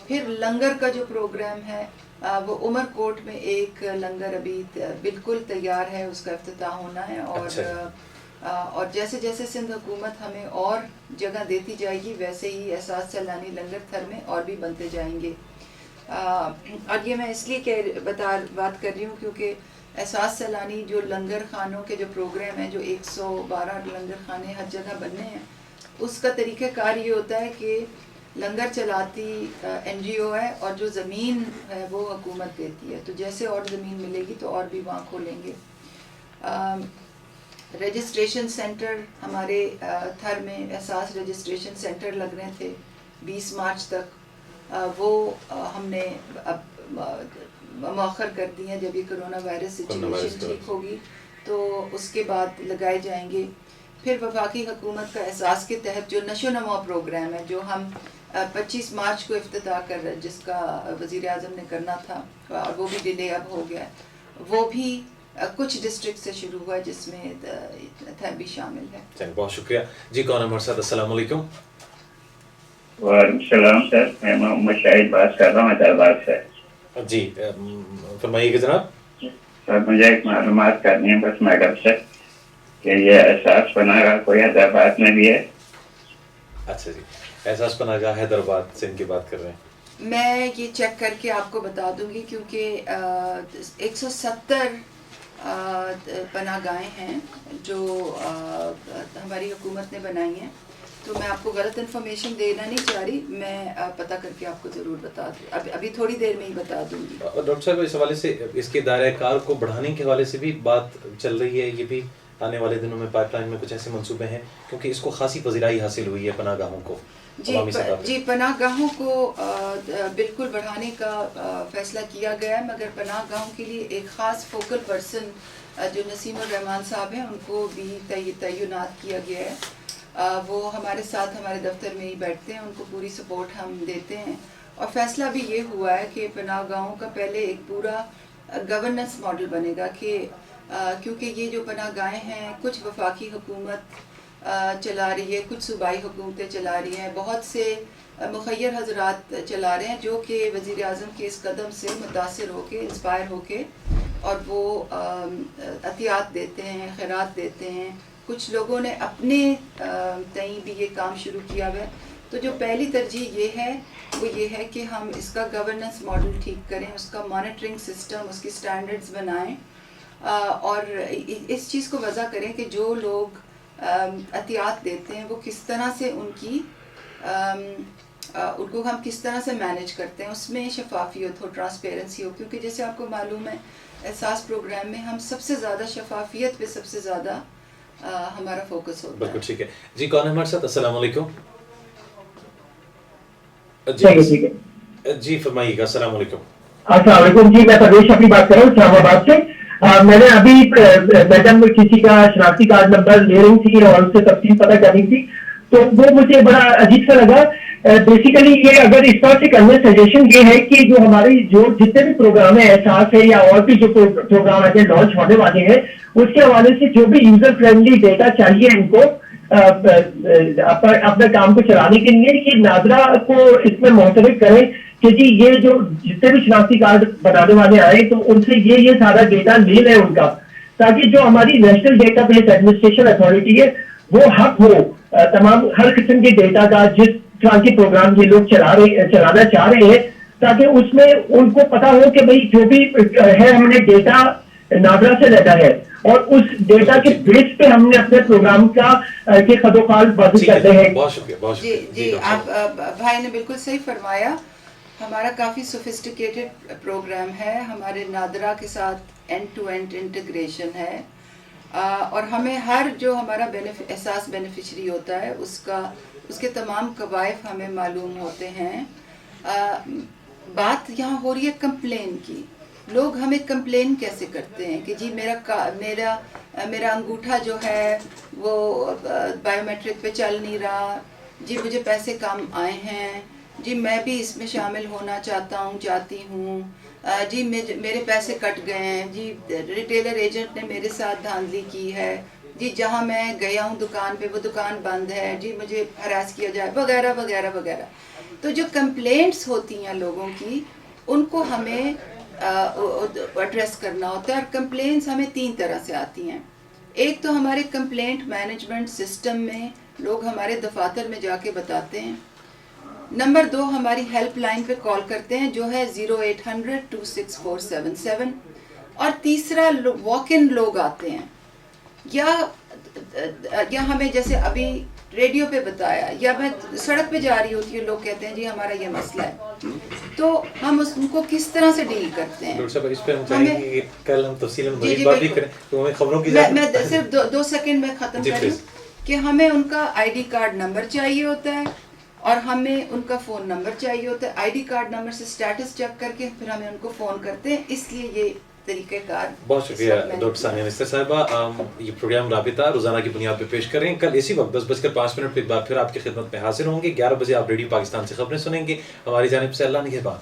پھر لنگر کا جو پروگرام ہے وہ عمر کوٹ میں ایک لنگر ابھی بالکل تیار ہے، اس کا افتتاح ہونا ہے، اور جیسے جیسے سندھ حکومت ہمیں اور جگہ دیتی جائے گی ویسے ہی احساس سیلانی لنگر تھر میں اور بھی بنتے جائیں گے. اور یہ میں اس لیے بات کر رہی ہوں کیونکہ احساس سیلانی جو لنگر خانوں کے جو پروگرام ہیں، جو 112 لنگر خانے ہر جگہ بننے ہیں، اس کا طریقہ کار یہ ہوتا ہے کہ لنگر چلاتی NGO ہے اور جو زمین ہے وہ حکومت دیتی ہے. تو جیسے اور زمین ملے گی تو اور بھی وہاں کھولیں گے. رجسٹریشن سینٹر ہمارے تھر میں احساس رجسٹریشن سینٹر لگ رہے تھے 20 مارچ تک، وہ ہم نے اب مؤخر کر دی ہیں. جب یہ کرونا وائرس سچویشن ٹھیک ہوگی تو اس کے بعد لگائے جائیں گے. پھر وفاقی حکومت کا احساس کے تحت جو نشو و نما پروگرام ہے، جو ہم 25 مارچ کو افتتاح کر رہے، جس کا وزیر اعظم نے کرنا تھا اور وہ بھی ڈیلے اب ہو گیا، وہ بھی کچھ ڈسٹرکٹ سے شروع ہوا جس میں تھر بھی شامل ہے. بہت شکریہ جی. کون ہے ہمارے ساتھ؟ السلام علیکم. وعلیکم السلام سر، میں محمد شاہد بات کر رہا ہوں حیدرآباد سے. جی فرمائیے کہ جناب. سر مجھے ایک معلومات کرنی ہے بس میڈم سے کہ یہ احساس پناہ گاہ کوئی حیدرآباد میں بھی ہے. اچھا جی، احساس پناہ گاہ حیدرآباد سے ان کی بات کر رہے ہیں. میں یہ چیک کر کے آپ کو بتا دوں گی کیونکہ 170 پناہ گاہیں ہیں جو ہماری حکومت نے بنائی ہیں. تو میں آپ کو غلط انفارمیشن دینا نہیں چاہ رہی، میں پتہ کر کے آپ کو ضرور بتا دوں، ابھی تھوڑی دیر میں ہی بتا دوں گی. ڈاکٹر صاحب اس حوالے سے اس کے دائرۂ کار کو بڑھانے کے حوالے سے بھی بات چل رہی ہے، یہ بھی آنے والے دنوں میں پائپ لائن میں کچھ ایسے منصوبے ہیں کیونکہ اس کو خاصی پذیرائی حاصل ہوئی ہے پناہ گاہوں کو. جی پناہ گاہوں کو بالکل بڑھانے کا فیصلہ کیا گیا ہے، مگر پناہ گاہوں کے لیے ایک خاص فوکل پرسن جو نسیم الرحمان صاحب ہیں ان کو بھی تعینات کیا گیا ہے. وہ ہمارے ساتھ ہمارے دفتر میں ہی بیٹھتے ہیں، ان کو پوری سپورٹ ہم دیتے ہیں. اور فیصلہ بھی یہ ہوا ہے کہ پناہ گاہوں کا پہلے ایک پورا گورننس ماڈل بنے گا کہ کیونکہ یہ جو پناہ گاہیں ہیں کچھ وفاقی حکومت چلا رہی ہے، کچھ صوبائی حکومتیں چلا رہی ہیں، بہت سے مخیر حضرات چلا رہے ہیں جو کہ وزیر اعظم کے اس قدم سے متاثر ہو کے انسپائر ہو کے اور وہ عطیات دیتے ہیں، خیرات دیتے ہیں. کچھ لوگوں نے اپنے تئیں بھی یہ کام شروع کیا ہوا ہے. تو جو پہلی ترجیح یہ ہے وہ یہ ہے کہ ہم اس کا گورننس ماڈل ٹھیک کریں، اس کا مانیٹرنگ سسٹم، اس کی سٹینڈرڈز بنائیں اور اس چیز کو وضع کریں کہ جو لوگ عطیات دیتے ہیں وہ کس طرح سے ان کو ہم کس طرح سے مینیج کرتے ہیں، اس میں شفافیت ہو، ٹرانسپیرنسی ہو. کیونکہ جیسے آپ کو معلوم ہے احساس پروگرام میں ہم سب سے زیادہ شفافیت پہ سب سے زیادہ ہمارا فوکس ہوتا ہے. بالکل ٹھیک ہے جی. کون ہے ہمارے ساتھ؟ السلام علیکم. جی فرمائیے گا. السلام علیکم. السلام علیکم جی، میں پرویش اپنی بات کر رہا ہوں اسلام آباد سے. میں نے ابھی میڈم کسی کا شناختی کارڈ نمبر لے رہی تھی اور اس سے تفصیل پتہ کرنی تھی تو وہ مجھے بڑا عجیب سا لگا. بیسیکلی یہ اگر اس طرح سے کرنے سجیشن یہ ہے کہ جو ہماری جو جتنے بھی پروگرام ہیں احساس ہے یا اور بھی جو پروگرام آگے لانچ ہونے والے ہیں اس کے حوالے سے جو بھی یوزر فرینڈلی ڈیٹا چاہیے ان کو اپنے کام کو چلانے کے لیے کہ ناظرہ کو اس میں محترف کریں کہ جی یہ جو جتنے بھی شناختی کارڈ بنانے والے آئے تو ان سے یہ سارا ڈیٹا لے لیں ان کا، تاکہ جو ہماری national data base administration authority ہے وہ حق ہو تمام ہر قسم کے ڈیٹا کا جس طرح کے پروگرام یہ لوگ چلانا چاہ رہے ہیں، تاکہ اس میں ان کو پتا ہو کہ بھائی جو بھی ہے ہم نے ڈیٹا ناظرہ سے لینا ہے اور اس ڈیٹا کے بیس پہ ہم نے اپنے پروگرام کا کے خدوخال بازی کرتے ہیں. جی آپ بھائی نے بالکل صحیح فرمایا. ہمارا کافی سوفسٹیکیٹڈ پروگرام ہے، ہمارے ناظرہ کے ساتھ اینڈ ٹو اینڈ انٹیگریشن ہے اور ہمیں ہر جو ہمارا احساس بینیفیشری ہوتا ہے اس کے تمام قوائف ہمیں معلوم ہوتے ہیں. بات یہاں ہو رہی ہے کمپلین کی. لوگ ہمیں کمپلین کیسے کرتے ہیں کہ جی میرا انگوٹھا جو ہے وہ بائیو میٹرک پہ چل نہیں رہا، جی مجھے پیسے کم آئے ہیں، جی میں بھی اس میں شامل ہونا چاہتی ہوں، جی میرے پیسے کٹ گئے ہیں، جی ریٹیلر ایجنٹ نے میرے ساتھ دھاندلی کی ہے، جی جہاں میں گیا ہوں دکان پہ وہ دکان بند ہے، جی مجھے ہراس کیا جائے وغیرہ وغیرہ وغیرہ. تو جو کمپلینٹس ہوتی ہیں لوگوں کی ان کو ہمیں ایڈریس کرنا ہوتا ہے. اور کمپلینٹس ہمیں 3 طرح سے آتی ہیں. ایک تو ہمارے کمپلینٹ مینجمنٹ سسٹم میں لوگ ہمارے دفاتر میں جا کے بتاتے ہیں. نمبر 2 ہماری ہیلپ لائن پہ کال کرتے ہیں جو ہے 0800 26477. اور تیسرا واک ان لوگ آتے ہیں یا ہمیں جیسے ابھی ریڈیو پہ بتایا یا میں سڑک پہ جا رہی ہوتی ہوں, لوگ کہتے ہیں جی ہمارا یہ مسئلہ ہے, تو ہم ان کو کس طرح سے ڈیل کرتے ہیں. ڈاکٹر صاحب اس پہ ہم چاہیں گے کہ کل ہم تفصیل میں مزید بات بھی کریں, تو ہمیں خبروں کی میں صرف 2 سیکنڈ میں ختم کروں کہ ہمیں ان کا ID کارڈ نمبر چاہیے ہوتا ہے اور ہمیں ان کا فون نمبر چاہیے ہوتا ہے. ID کارڈ نمبر سے سٹیٹس چیک کر کے پھر ہمیں ان کو فون کرتے ہیں. اس لیے یہ طریقہ کار. بہت شکریہ ڈاکٹر ثانیہ نصر صاحبہ. یہ پروگرام رابطہ روزانہ کی بنیاد پہ پیش کر رہے ہیں. کل اسی وقت 10:05 پہ ایک بار پھر آپ کی خدمت میں حاضر ہوں گے. 11 بجے آپ ریڈیو پاکستان سے خبریں سنیں گے. ہماری جانب سے اللہ نگہبان.